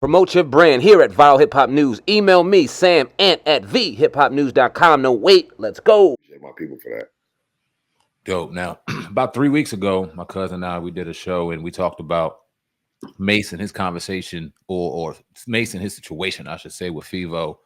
Promote your brand here at Viral Hip Hop News. Email me, samant@vhiphopnews.com. No, wait, let's go. My people for that. Dope. Now, about 3 weeks ago, my cousin and I, we did a show and we talked about Mase and his conversation, or Mase and his situation, I should say, with Fivo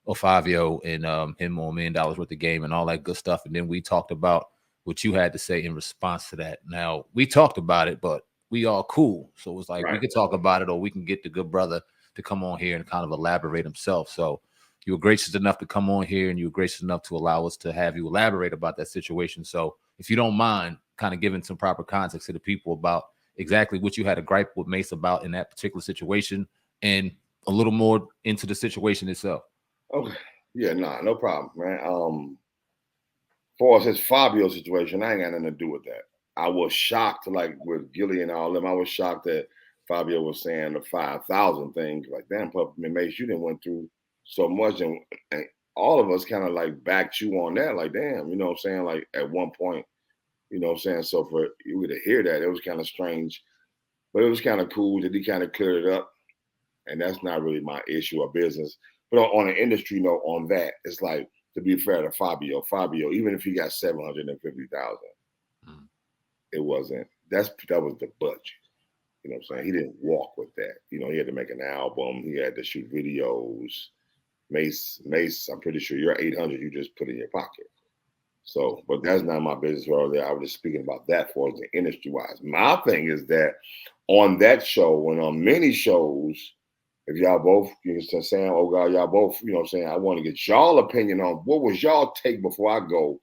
or Fabio and him on $1 million worth of game and all that good stuff. And then we talked about what you had to say in response to that. Now, we talked about it, but we all cool. So it was like, we could talk about it, or we can get the good brother to come on here and kind of elaborate himself. So you were gracious enough to come on here, and you were gracious enough to allow us to have you elaborate about that situation. So if you don't mind kind of giving some proper context to the people about exactly what you had a gripe with Mase about in that particular situation, and a little more into the situation itself. Okay. Yeah, no problem, man. For us, his Fabio situation, I ain't got nothing to do with that. I was shocked, like with Gilly and all them. I was shocked that Fabio was saying the 5,000 thing. Like, damn, Pup, Mase, you didn't went through so much, and all of us kind of like backed you on that. Like, damn, you know what I'm saying? Like at one point, you know what I'm saying? So for you to hear that, it was kind of strange, but it was kind of cool that he kind of cleared it up. And that's not really my issue or business. But on an industry note, on that, it's like, to be fair to Fabio, even if he got 750,000, it wasn't. That was the budget. You know what I'm saying? He didn't walk with that. You know, he had to make an album. He had to shoot videos. Mase, I'm pretty sure your 800 you just put in your pocket. So, but that's not my business right there. I was just speaking about that for the industry wise. My thing is that on that show and on many shows, if y'all both, you know, saying, oh God, y'all both, you know what I'm saying, I want to get y'all opinion on what was y'all take before I go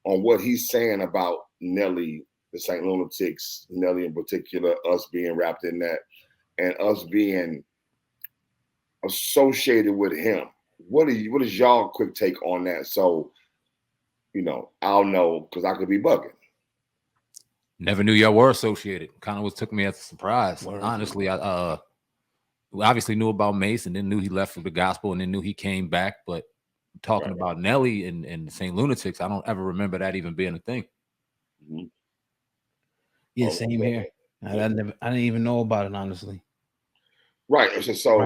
on what he's saying about Nelly, the St. Lunatics, Nelly in particular, us being wrapped in that, and us being associated with him. What is y'all quick take on that? So, you know, I'll know, because I could be bugging. Never knew y'all were associated. Kind of took me as a surprise. Honestly, I obviously knew about Mase, and then knew he left for the gospel, and then knew he came back. But talking about Nelly and St. Lunatics, I don't ever remember that even being a thing. Mm-hmm. Yeah, same here. I didn't even know about it, honestly. Right. So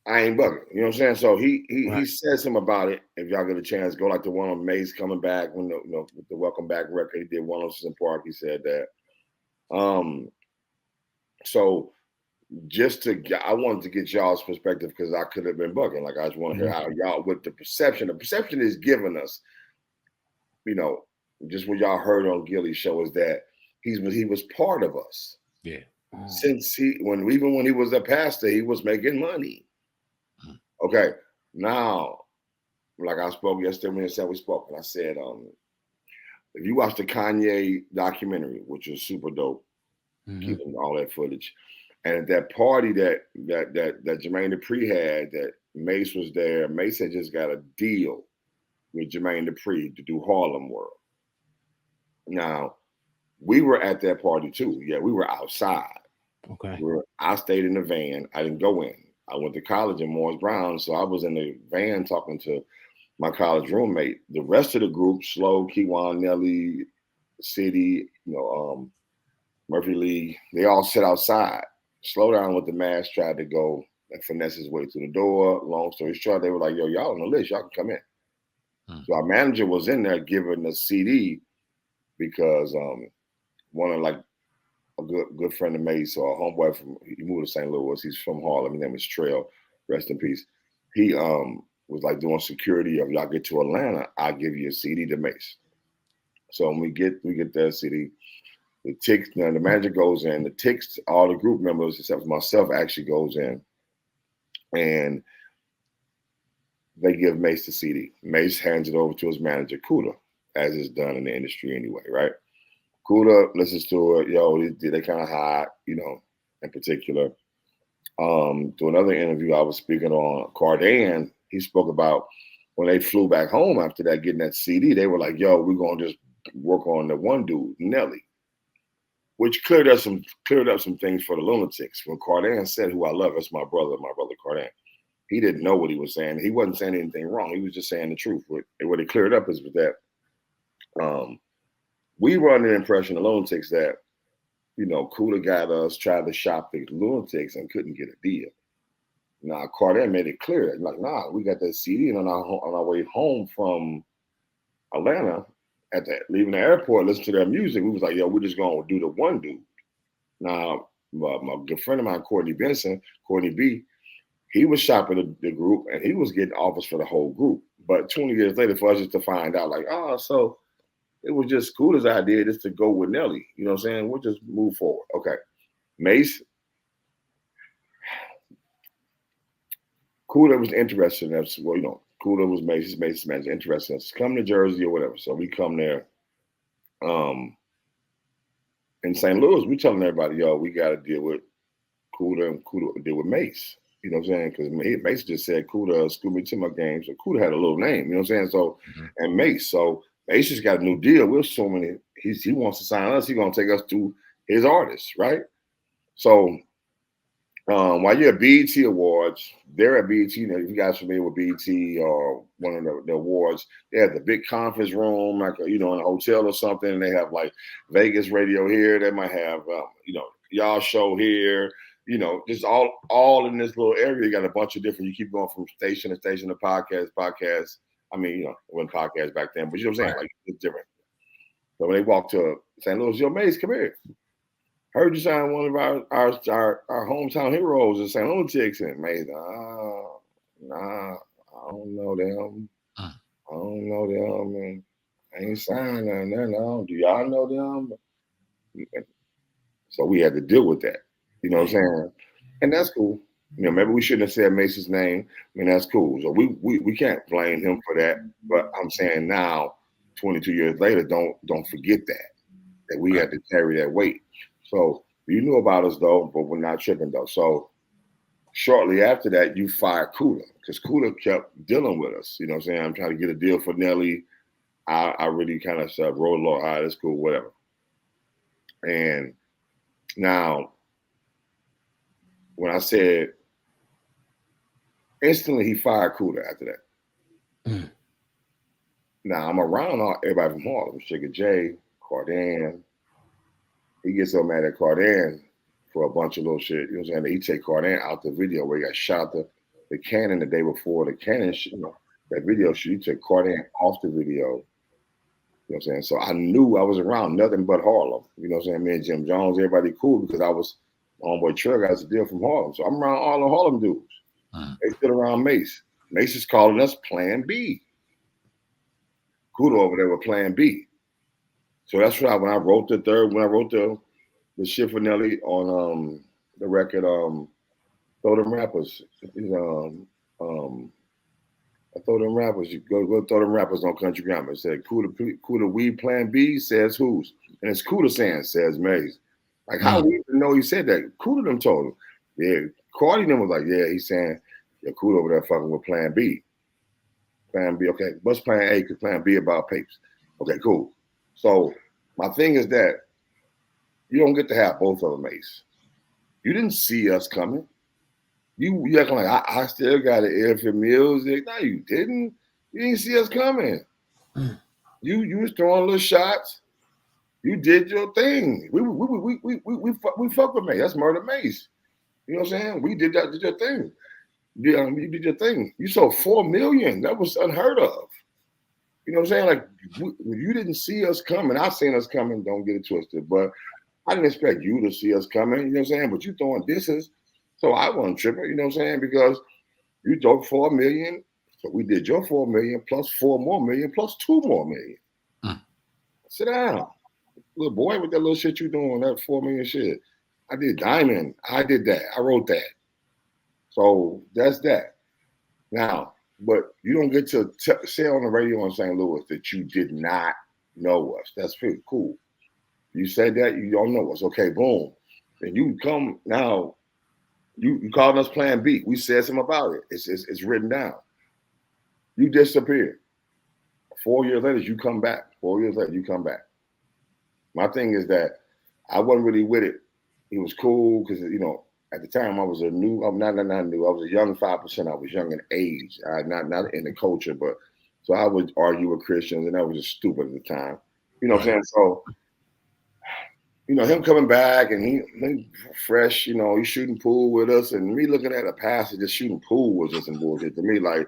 I ain't bugging. You know what I'm saying? So he says something about it. If y'all get a chance, go like the one on Mase coming back when with the Welcome Back record. He did one on Susan Park. He said that. So just I wanted to get y'all's perspective, because I could have been bugging. Like, I just want to hear how y'all, with the perception. The perception is giving us, you know, just what y'all heard on Gilly's show, is that he was part of us. Yeah. Since even when he was a pastor, he was making money. Okay. Now, like I spoke yesterday when we spoke, and I said, if you watch the Kanye documentary, which is super dope, keeping all that footage, and at that party that Jermaine Dupri had, that Mase was there. Mase had just got a deal with Jermaine Dupri to do Harlem World. Now, we were at that party too. Yeah, we were outside. Okay. I stayed in the van. I didn't go in. I went to college in Morris Brown, so I was in the van talking to my college roommate. The rest of the group, Slow, Kiwan, Nelly, City, you know, Murphy Lee, they all sit outside. Slow Down with the mask tried to go and finesse his way to the door. Long story short, they were like, yo, y'all on the list. Y'all can come in. So our manager was in there giving the CD, because one of, like, a good friend of Mase, or a homeboy he moved to St. Louis. He's from Harlem. His name is Trail. Rest in peace. He was like doing security. If y'all get to Atlanta, I'll give you a CD to Mase. So when we get that CD, the manager goes in. The Ticks, all the group members except for myself, actually goes in, and they give Mase the CD. Mase hands it over to his manager, Kuda, as is done in the industry anyway, right? Kuda listens to it. Yo, they kind of hot, you know, in particular. To another interview I was speaking on, Cardan, he spoke about when they flew back home after that, getting that CD, they were like, yo, we're going to just work on the one dude, Nelly, which cleared up some things for the Lunatics. When Cardan said, who I love, that's my brother Cardan, he didn't know what he was saying. He wasn't saying anything wrong. He was just saying the truth. What it cleared up is with that, we were under the impression, the Lunatics, that Kuda got us tried to shop the Lunatics and couldn't get a deal. Now Cardin made it clear, like, nah, we got that CD, and on our way home from Atlanta, leaving the airport, listen to their music, we was like, yo, we're just gonna do the one dude. Now, my good friend of mine, Courtney B, he was shopping the group, and he was getting offers for the whole group. But 20 years later, for us just to find out, like, so it was just Kuda's idea just to go with Nelly. You know what I'm saying? We'll just move forward. Okay. Mase. Kuda was interested in us. Well, Kuda was Mase's man, interested in us. Come to Jersey or whatever. So we come there. In St. Louis, we telling everybody, yo, we got to deal with Kuda, and Kuda deal with Mase. You know what I'm saying? Because Mase just said, Kuda, school me to my game. So Kuda had a little name, you know what I'm saying? So, and Mase. So Mase just got a new deal. We're assuming he wants to sign us. He's going to take us to his artists, right? So while you're at BET Awards, they're at BET. If you guys are familiar with BET or one of the awards, they have the big conference room, like in a hotel or something. And they have like Vegas radio here. They might have y'all show here. Just all in this little area. You got a bunch of different. You keep going from station to station to podcast. I mean, it wasn't podcast back then, but you know what I'm saying? Like it's different. So when they walk to St. Louis, yo, Mase, come here. Heard you sign one of our hometown heroes in St. Lunatics, and Mase, nah, I don't know them. I don't know them, and I ain't signed nothing. No, do y'all know them? So we had to deal with that. You know what I'm saying? And that's cool. Maybe we shouldn't have said Mase's name. I mean, that's cool. So we can't blame him for that. But I'm saying now, 22 years later, don't forget that we had to carry that weight. So you knew about us though, but we're not tripping though. So shortly after that, you fired Kuda because Kuda kept dealing with us. You know what I'm saying? I'm trying to get a deal for Nelly. I really kind of said, roll along, all right, that's cool, whatever. And now, when I said instantly, he fired Kuda after that. Now I'm around everybody from Harlem, Sugar J, Cardin. He gets so mad at Cardin for a bunch of little shit. You know what I'm saying? He take Cardin out the video where he got shot the cannon the day before the cannon. That video shoot. He took Cardin off the video. You know what I'm saying? So I knew I was around nothing but Harlem. You know what I'm saying? Me and Jim Jones, everybody cool because I was homeboy Trail got a deal from Harlem. So I'm around all the Harlem dudes. They still around Mase. Mase is calling us Plan B. Kuda over there with Plan B. So that's why when I wrote the shit for Nelly on the record, Throw Them Rappers. I throw them rappers. You go throw them rappers on Country Grammar. It said Kuda we Plan B says who's, and it's Kuda saying says Mase. Like how we even know he said that? Kuda them told him. Yeah, Cardi them was like, yeah, he's saying, yeah, Kuda over there fucking with Plan B. Plan B, okay. What's Plan A? Because Plan B about papers. Okay, cool. So my thing is that you don't get to have both of them, Mase. You didn't see us coming. You acting like I still got an ear for music. No, you didn't. You didn't see us coming. You was throwing little shots. You did your thing. We fuck with Mase. That's Murder Mase. You know what I'm saying? We did your thing. You did your thing. You sold 4 million. That was unheard of. You know what I'm saying? Like you didn't see us coming. I seen us coming. Don't get it twisted. But I didn't expect you to see us coming. You know what I'm saying? But you throwing disses. So I wasn't tripping, you know what I'm saying? Because you took 4 million. So we did your 4 million plus 4 more million plus 2 more million. Sit down. Little boy with that little shit you doing, that 4 million shit. I did Diamond. I did that. I wrote that. So that's that. Now, but you don't get to say on the radio in St. Louis that you did not know us. That's pretty cool. You said that, you don't know us. Okay, boom. And you come now. You called us Plan B. We said something about it. It's written down. You disappeared. 4 years later, you come back. 4 years later, you come back. My thing is that I wasn't really with it. It was cool because, at the time I was not new. I was a young 5%. I was young in age. Not in the culture, but so I would argue with Christians, and that was just stupid at the time. You know what I'm saying? So you know, him coming back and he fresh, you know, he's shooting pool with us, and me looking at a passer just shooting pool was just some bullshit to me. Like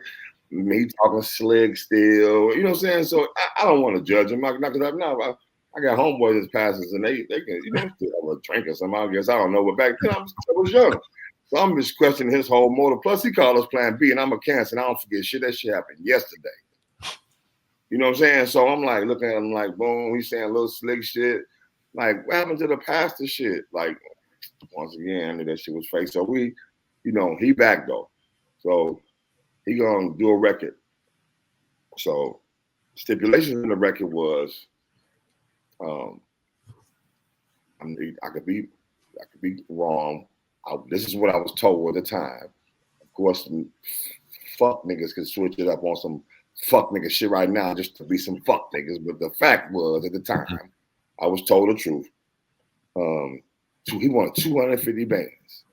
me talking slick still, you know what I'm saying? So I don't want to judge him. I got homeboys as passers, and they can, you know, still have a drink or something. I guess I don't know, but back then I was young. So I'm just questioning his whole motive. Plus, he called us Plan B, and I'm a Cancer, and I don't forget shit. That shit happened yesterday. You know what I'm saying? So I'm like looking at him like, boom, he's saying a little slick shit. Like, what happened to the pastor shit? Like, once again, I knew that shit was fake. So we, you know, he back though. So he gonna do a record. So stipulations in the record was, I could be wrong. This is what I was told at the time. Of course, fuck niggas could switch it up on some fuck nigga shit right now just to be some fuck niggas. But the fact was, at the time, I was told the truth. He wanted 250 bands.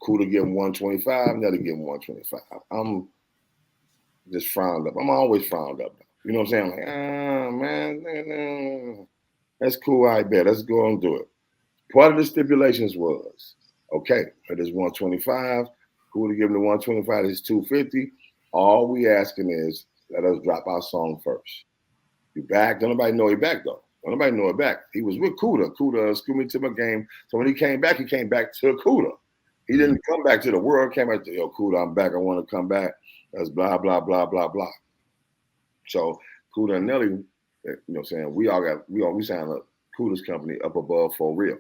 Cool to give him 125, Nelly give him 125. I'm just frowned up. I'm always frowned up. You know what I'm saying? Like, man, that's cool. I bet. Let's go and do it. Part of the stipulations was, okay, it is 125. Cool to give him the 125. It's 250. All we asking is let us drop our song first. You back? Don't nobody know he back though. Don't nobody know it back. He was with Kuda. Kuda screwed me to my game. So when he came back to Kuda. He didn't come back to the world. Came back to, yo, Kuda, I'm back. I want to come back. That's blah, blah, blah, blah, blah. So Kuda and Nelly, you know what I'm saying, we signed up Kuda's company up above for real.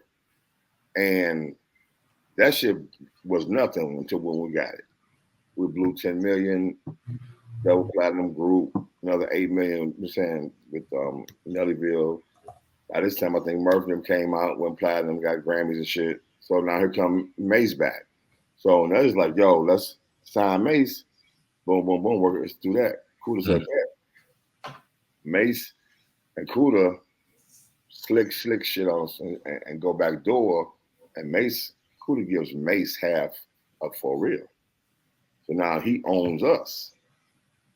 And that shit was nothing until when we got it. We blew 10 million, double platinum group, another 8 million, I'm saying, with Nellyville. By this time, I think Murphy came out, went platinum, got Grammys and shit. So now here come Mase back. So Nelly's like, yo, let's sign Mase. Boom, boom, boom, let's do that. Kuda said that. Mase and Kuda slick shit on us and go back door. And Kuda gives Mase half of For Real. So now he owns us.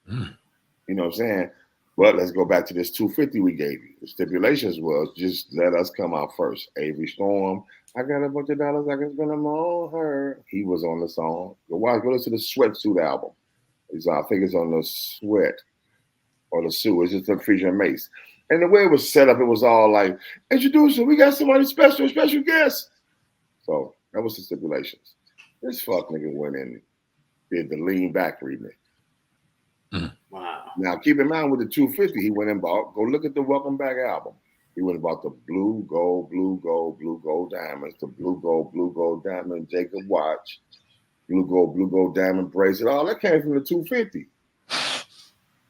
You know what I'm saying? But let's go back to this 250 we gave you. The stipulations was just let us come out first. Avery Storm, I got a bunch of dollars I can spend them on her. He was on the song. Go listen to the Sweatsuit album. I think it's on the Sweat or the Sue. It's just a featuring Mase. And the way it was set up, it was all like, introducing, we got somebody special guest. So that was the stipulations. This fuck nigga went in and did the Lean Back remix. Wow. Now, keep in mind with the 250, he went and bought, go look at the Welcome Back album. He went and bought the blue gold diamonds, the blue gold diamond Jacob watch, blue gold diamond bracelet. All that came from the 250.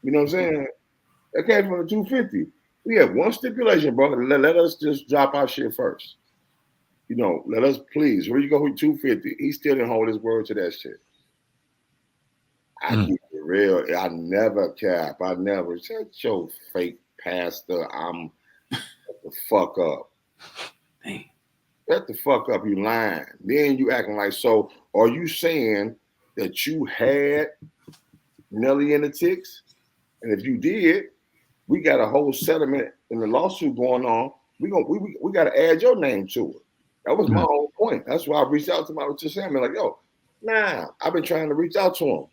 You know what I'm saying? That came from the 250. We have one stipulation, bro. Let us just drop our shit first. You know, let us please. Where you go with 250? He still didn't hold his word to that shit. I keep it real. I never cap. I never said your fake pastor. I'm shut the fuck up. Dang. Shut the fuck up. You lying. Then you acting like so. Are you saying that you had Nelly and the Ticks? And if you did, we got a whole settlement in the lawsuit going on. We got to add your name to it. That was my whole point. That's why I reached out to Sam. Like, yo, nah, I've been trying to reach out to him.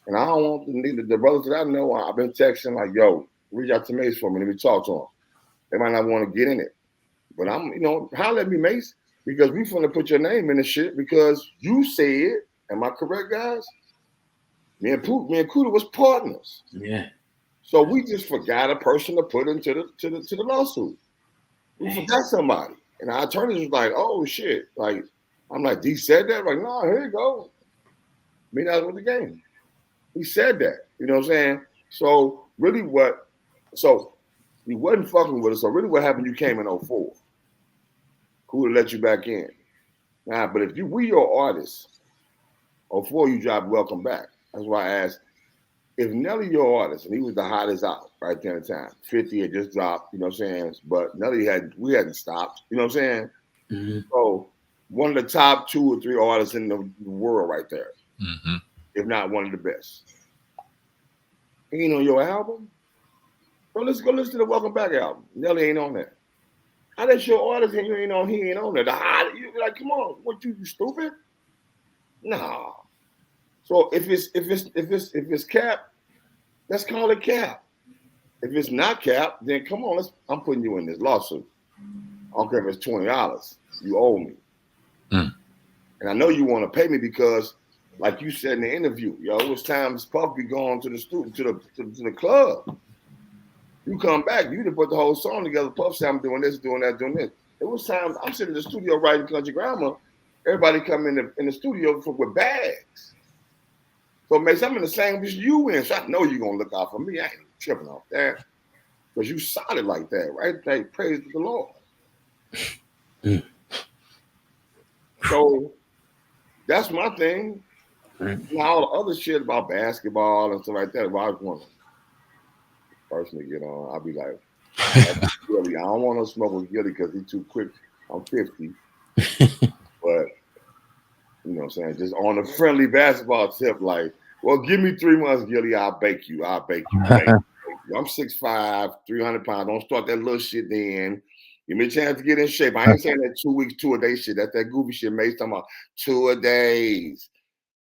And I don't want the brothers that I know, I've been texting like, yo, reach out to Mase for me. Let me talk to him. They might not want to get in it. But I'm, you know, holler at me, Mase, because we finna put your name in the shit because you said, am I correct, guys? Me and Kuda was partners. Yeah. So we just forgot a person to put into the lawsuit. We forgot somebody. And our attorneys was like, oh shit. Like, I'm like, D said that? Like, no, here you go. Me that was the game. He said that. You know what I'm saying? So really he wasn't fucking with us. So really what happened, you came in 04. Kuda let you back in. Nah, but if we your artists, 04 you dropped Welcome Back. That's why I asked, if Nelly your artist, and he was the hottest out right there at the time, 50 had just dropped, you know what I'm saying? But Nelly we hadn't stopped, you know what I'm saying? Mm-hmm. So one of the top 2 or 3 artists in the world right there, if not one of the best. He ain't on your album? Bro, let's go listen to the Welcome Back album. Nelly ain't on that. How that's your orders and you ain't on? He ain't on it. You be like, come on, what you stupid? Nah. So if it's cap, let's call it cap. If it's not cap, then come on, I'm putting you in this lawsuit. I don't care if it's $20. You owe me. And I know you want to pay me because, like you said in the interview, yo, it was times Puff be going to the student to the club. You come back, you done put the whole song together. Puff said, I'm doing this, doing that, doing this. It was times I'm sitting in the studio writing Country Grammar. Everybody come in the studio with bags. So Mase, I'm in the same position you in. So I know you're gonna look out for me. I ain't tripping off that. Because you solid like that, right? Like, praise the Lord. So that's my thing. Now, all the other shit about basketball and stuff like that, well, I was want to personally get on. I'll be like, Gilly, I don't want to smoke with Gilly because he's too quick. I'm 50. But, you know what I'm saying? Just on a friendly basketball tip, like, well, give me 3 months, Gilly. I'll bake you. I'm 6'5", 300 pounds. Don't start that little shit then. Give me a chance to get in shape. I ain't saying that 2 weeks, 2 a day shit. That's that goofy shit Mase talking about 2 a days.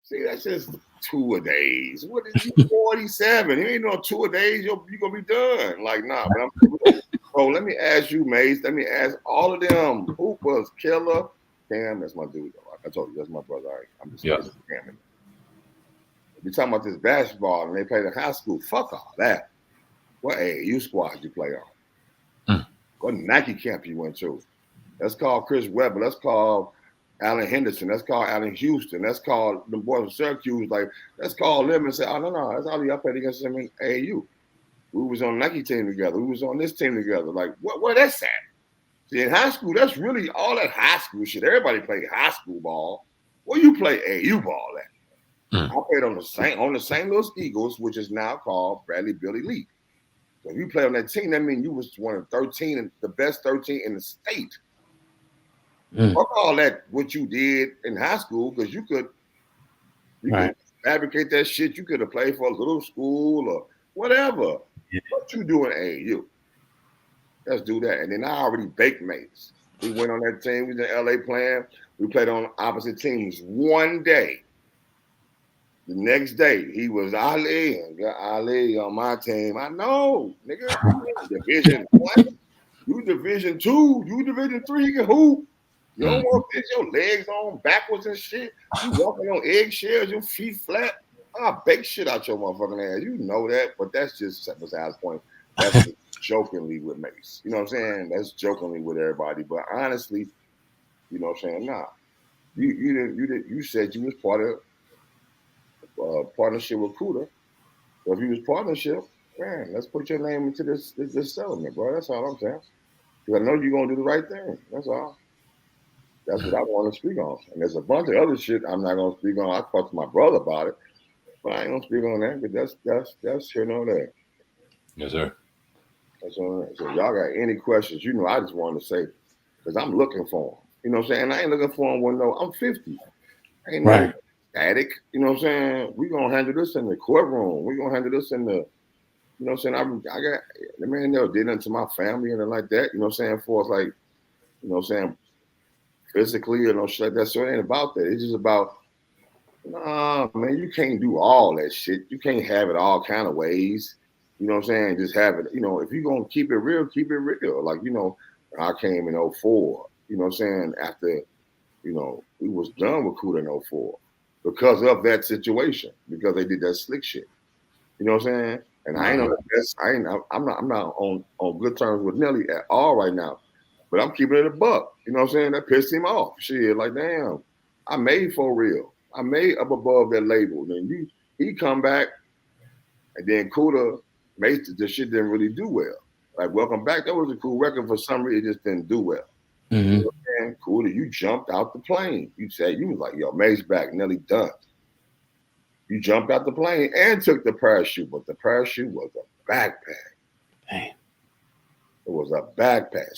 See, that's just 2 a days. What is you 47? You ain't no 2 a days. You're gonna be done. Like, nah, but bro, let me ask you, Mase. Let me ask all of them. Hoopers, Killer. Cam, that's my dude. Though. I told you, that's my brother. I'm just scamming. If you're talking about this basketball and they play the high school, fuck all that. What AAU squad you play on? What Nike camp you went to? That's called Chris Webber. That's called Allen Henderson. That's called Allen Houston. That's called the boys from Syracuse. Like, let's call them and say, oh, no, that's all I played against them in AAU. We was on Nike team together. We was on this team together. Like, where that's at? See, in high school, that's really all that high school shit. Everybody played high school ball. Where you play AAU ball at? I played on the St. Louis Eagles, which is now called Bradley Billy Lee. So if you play on that team, that means you was one of 13 and the best 13 in the state. Fuck all that what you did in high school, because you could fabricate that shit. You could have played for a little school or whatever. Yeah. What you do in AAU? Let's do that. And then I already baked Mase. We went on that team. We was in LA playing. We played on opposite teams one day. The next day, he was Ali, and got Ali on my team. I know, nigga. Division 1, you Division 2, you Division 3, you can hoop. You don't want to get your legs on backwards and shit. You walking on eggshells, your feet flat. I'll bake shit out your motherfucking ass. You know that, but that's just besides the point. That's just jokingly with Mase. You know what I'm saying? That's jokingly with everybody. But honestly, you know what I'm saying? Nah. You said you was part of partnership with Cuda. So if you was partnership, man, let's put your name into this settlement, bro. That's all I'm saying. Because I know you're gonna do the right thing. That's all. That's what I want to speak on. And there's a bunch of other shit I'm not gonna speak on. I talked to my brother about it, but I ain't gonna speak on that. But that's here nor there. Yes, sir. That's on that. So y'all got any questions? You know, I just wanted to say because I'm looking for them. You know what I'm saying? I ain't looking for them when I'm 50. I ain't no static. You know what I'm saying? We gonna handle this in the courtroom. We gonna handle this in the. You know what I'm saying? I got the man never did nothing to my family and like that. You know what I'm saying? For us, like, you know what I'm saying? Physically or no shit like that. So it ain't about that. It's just about, nah, man, you can't do all that shit. You can't have it all kind of ways. You know what I'm saying? Just have it, you know, if you're going to keep it real, keep it real. Like, you know, I came in 04, you know what I'm saying? After, you know, we was done with Cuda in 04 because of that situation, because they did that slick shit. You know what I'm saying? And I ain't on the best, I'm not on good terms with Nelly at all right now. But I'm keeping it a buck. You know what I'm saying? That pissed him off. Shit, like, damn, I made for real. I made up above that label. Then he come back, and then Cuda made the shit didn't really do well. Like, Welcome Back, that was a cool record. For some reason, it just didn't do well. You know what I'm saying? Cuda, you jumped out the plane. You said, you was like, yo, Mase back, Nelly done. You jumped out the plane and took the parachute, but the parachute was a backpack. Damn. It was a backpack.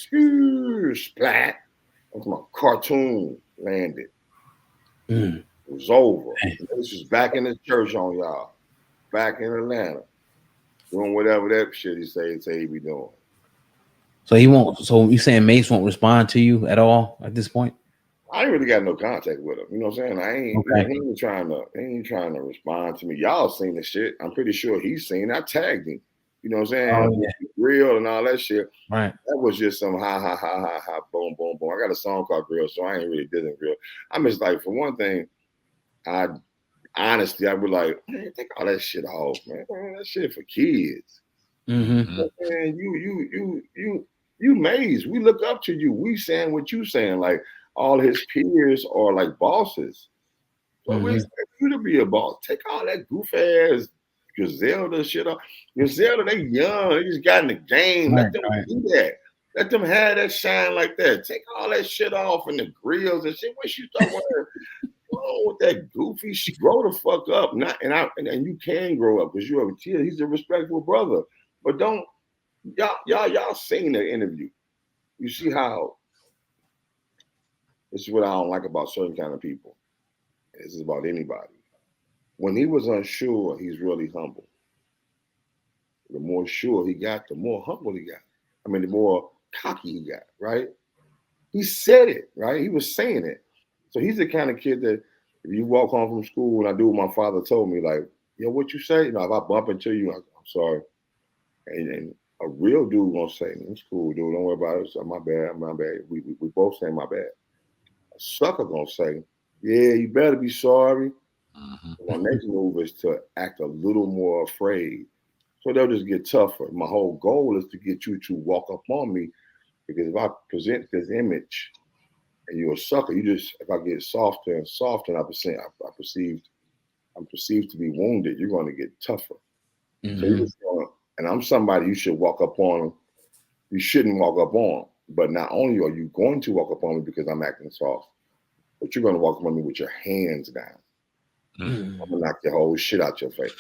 Splat. That's my cartoon landed. It was over. This was back in the church on y'all. Back in Atlanta. Doing whatever that shit he say he be doing. So he won't. So you saying Mase won't respond to you at all at this point? I ain't really got no contact with him. You know what I'm saying? I ain't. Okay. He ain't trying to respond to me. Y'all seen the shit. I'm pretty sure he's seen. I tagged him. You know what I'm saying? Oh, yeah. Real and all that shit. Right. That was just some ha ha ha ha ha boom boom boom. I got a song called Grill, so I ain't really did it real. I'm just like, for one thing, I honestly I would like, man, take all that shit off, man. That shit for kids. Mm-hmm. Man, you Mase. We look up to you. We saying what you saying. Like all his peers are like bosses. So we expect you to be a boss. Take all that goof ass Griselda shit off. Griselda, they young. They just got in the game. Let them do that. Let them have that shine like that. Take all that shit off and the grills and shit. What you start wearing? Oh, with that goofy shit. Grow the fuck up. And you can grow up because you have a kid. He's a respectable brother. But don't y'all seen the interview. You see how this is what I don't like about certain kind of people. This is about anybody. When he was unsure, he's really humble. The more sure he got, the more humble he got. I mean, the more cocky he got, right? He said it, right? He was saying it. So he's the kind of kid that if you walk home from school and I do what my father told me, like, yo, what you say? You know, if I bump into you, I'm sorry. And a real dude gonna say, it's cool, dude. Don't worry about it. So my bad, my bad. We both say my bad. A sucker gonna say, yeah, you better be sorry. My next move is to act a little more afraid. So they'll just get tougher. My whole goal is to get you to walk up on me, because if I present this image and you're a sucker, if I get softer and softer, and I'm perceived to be wounded, you're going to get tougher. So you're just and I'm somebody you should walk up on. You shouldn't walk up on. But not only are you going to walk up on me because I'm acting soft, but you're going to walk up on me with your hands down. I'm gonna knock your whole shit out your face.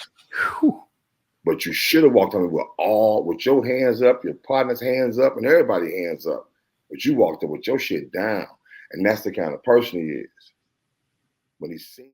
But you should have walked on me with your hands up, your partner's hands up, and everybody's hands up. But you walked up with your shit down. And that's the kind of person he is. When he's seen